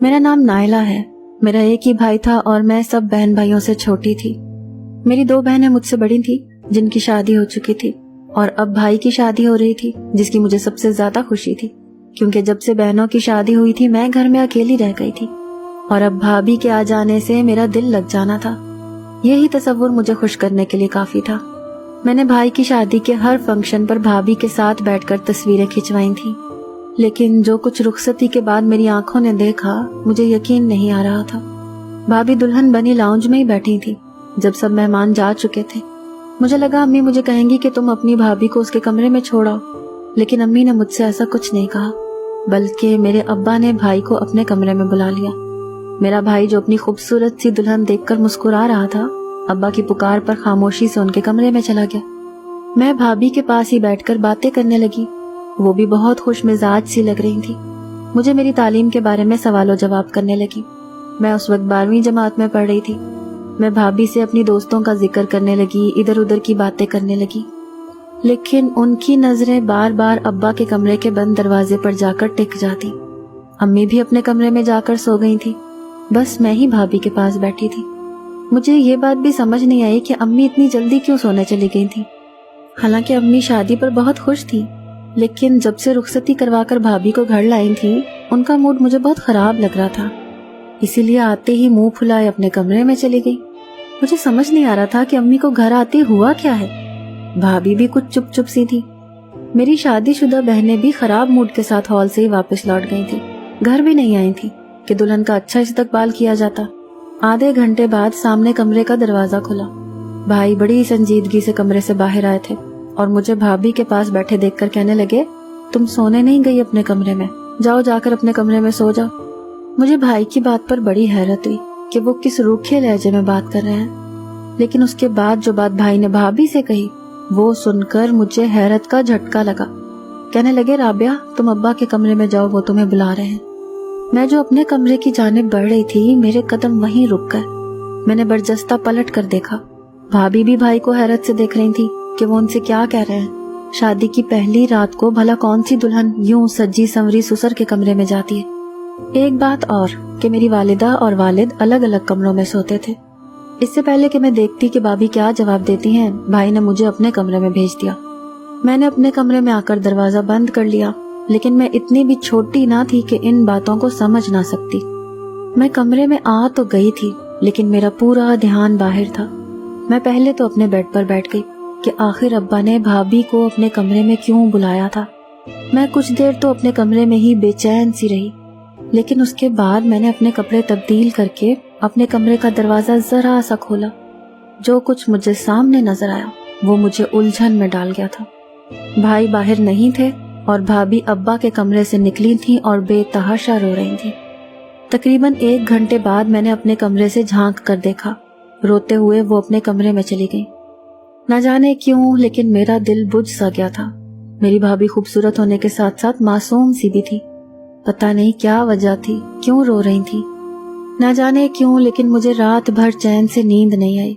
میرا نام نائلہ ہے. میرا ایک ہی بھائی تھا اور میں سب بہن بھائیوں سے چھوٹی تھی. میری 2 بہنیں مجھ سے بڑی تھی جن کی شادی ہو چکی تھی اور اب بھائی کی شادی ہو رہی تھی جس کی مجھے سب سے زیادہ خوشی تھی، کیونکہ جب سے بہنوں کی شادی ہوئی تھی میں گھر میں اکیلی رہ گئی تھی اور اب بھابھی کے آ جانے سے میرا دل لگ جانا تھا. یہی تصور مجھے خوش کرنے کے لیے کافی تھا. میں نے بھائی کی شادی کے ہر فنکشن پر بھابھی کے ساتھ بیٹھ کر تصویریں کھنچوائی تھیں، لیکن جو کچھ رخصتی کے بعد میری آنکھوں نے دیکھا مجھے یقین نہیں آ رہا تھا. بھابھی دلہن بنی لاؤنج میں ہی بیٹھی تھی جب سب مہمان جا چکے تھے. مجھے لگا امی مجھے کہیں گی کہ تم اپنی بھابھی کو اس کے کمرے میں چھوڑاؤ، لیکن امی نے مجھ سے ایسا کچھ نہیں کہا، بلکہ میرے ابا نے بھائی کو اپنے کمرے میں بلا لیا. میرا بھائی جو اپنی خوبصورت سی دلہن دیکھ کر مسکرا رہا تھا، ابا کی پکار پر خاموشی سے ان کے کمرے میں چلا گیا. میں بھابھی کے پاس ہی بیٹھ کر باتیں کرنے لگی. وہ بھی بہت خوش مزاج سی لگ رہی تھی. مجھے میری تعلیم کے بارے میں سوال و جواب کرنے لگی. میں اس وقت 12ویں جماعت میں پڑھ رہی تھی. میں بھابھی سے اپنی دوستوں کا ذکر کرنے لگی، ادھر ادھر کی باتیں کرنے لگی، لیکن ان کی نظریں بار بار ابا کے کمرے کے بند دروازے پر جا کر ٹک جاتی. امی بھی اپنے کمرے میں جا کر سو گئی تھی، بس میں ہی بھابھی کے پاس بیٹھی تھی. مجھے یہ بات بھی سمجھ نہیں آئی کہ امی اتنی جلدی کیوں سونے چلی گئی تھی. حالانکہ امی شادی پر بہت خوش تھی، لیکن جب سے رخصتی کروا کر بھابھی کو گھر لائی تھی ان کا موڈ مجھے بہت خراب لگ رہا تھا، اسی لیے آتے ہی منہ پھلائے اپنے کمرے میں چلی گئی. مجھے سمجھ نہیں آ رہا تھا کہ امی کو گھر آتے ہوا کیا ہے. بھابھی بھی کچھ چپ چپ سی تھی. میری شادی شدہ بہنیں بھی خراب موڈ کے ساتھ ہال سے ہی واپس لوٹ گئی تھی، گھر بھی نہیں آئی تھی کہ دلہن کا اچھا استقبال کیا جاتا. آدھے گھنٹے بعد سامنے کمرے کا دروازہ کھلا. بھائی بڑی سنجیدگی سے کمرے سے باہر آئے تھے اور مجھے بھابھی کے پاس بیٹھے دیکھ کر کہنے لگے، تم سونے نہیں گئی اپنے کمرے میں؟ جاؤ جا کر اپنے کمرے میں سو جاؤ. مجھے بھائی کی بات پر بڑی حیرت ہوئی کہ وہ کس روکھے لہجے میں بات کر رہے ہیں، لیکن اس کے بعد جو بات بھائی نے بھابھی سے کہی وہ سن کر مجھے حیرت کا جھٹکا لگا. کہنے لگے، رابعہ تم ابا کے کمرے میں جاؤ، وہ تمہیں بلا رہے ہیں. میں جو اپنے کمرے کی جانب بڑھ رہی تھی میرے قدم وہیں رک گئے. میں نے برجستہ پلٹ کر دیکھا. بھابھی بھی بھائی کو حیرت سے دیکھ رہی تھی کہ وہ ان سے کیا کہہ رہے ہیں. شادی کی پہلی رات کو بھلا کون سی دلہن یوں سجی سنوری سسر کے کمرے میں جاتی ہے. ایک بات اور کہ میری والدہ اور والد الگ الگ کمروں میں سوتے تھے. اس سے پہلے کہ میں دیکھتی کہ بھابھی کیا جواب دیتی ہیں، بھائی نے مجھے اپنے کمرے میں بھیج دیا. میں نے اپنے کمرے میں آ کر دروازہ بند کر لیا، لیکن میں اتنی بھی چھوٹی نہ تھی کہ ان باتوں کو سمجھ نہ سکتی. میں کمرے میں آ تو گئی تھی لیکن میرا پورا دھیان باہر تھا. میں پہلے تو اپنے بیڈ پر بیٹھ گئی کہ آخر ابا نے بھابھی کو اپنے کمرے میں کیوں بلایا تھا. میں کچھ دیر تو اپنے کمرے میں ہی بے چین سی رہی، لیکن اس کے بعد میں نے اپنے کپڑے تبدیل کر کے اپنے کمرے کا دروازہ ذرا سا کھولا. جو کچھ مجھے سامنے نظر آیا وہ مجھے الجھن میں ڈال گیا تھا. بھائی باہر نہیں تھے اور بھابھی ابا کے کمرے سے نکلی تھیں اور بے تحاشا رو رہی تھیں. تقریباً 1 گھنٹے بعد میں نے اپنے کمرے سے جھانک کر دیکھا. روتے ہوئے وہ اپنے کمرے میں چلی گئی. نہ جانے کیوں لیکن میرا دل بجھ سا گیا تھا. میری بھابھی خوبصورت ہونے کے ساتھ ساتھ معصوم سی بھی تھی. پتہ نہیں کیا وجہ تھی، کیوں رو رہی تھی. نہ جانے کیوں لیکن مجھے رات بھر چین سے نیند نہیں آئی.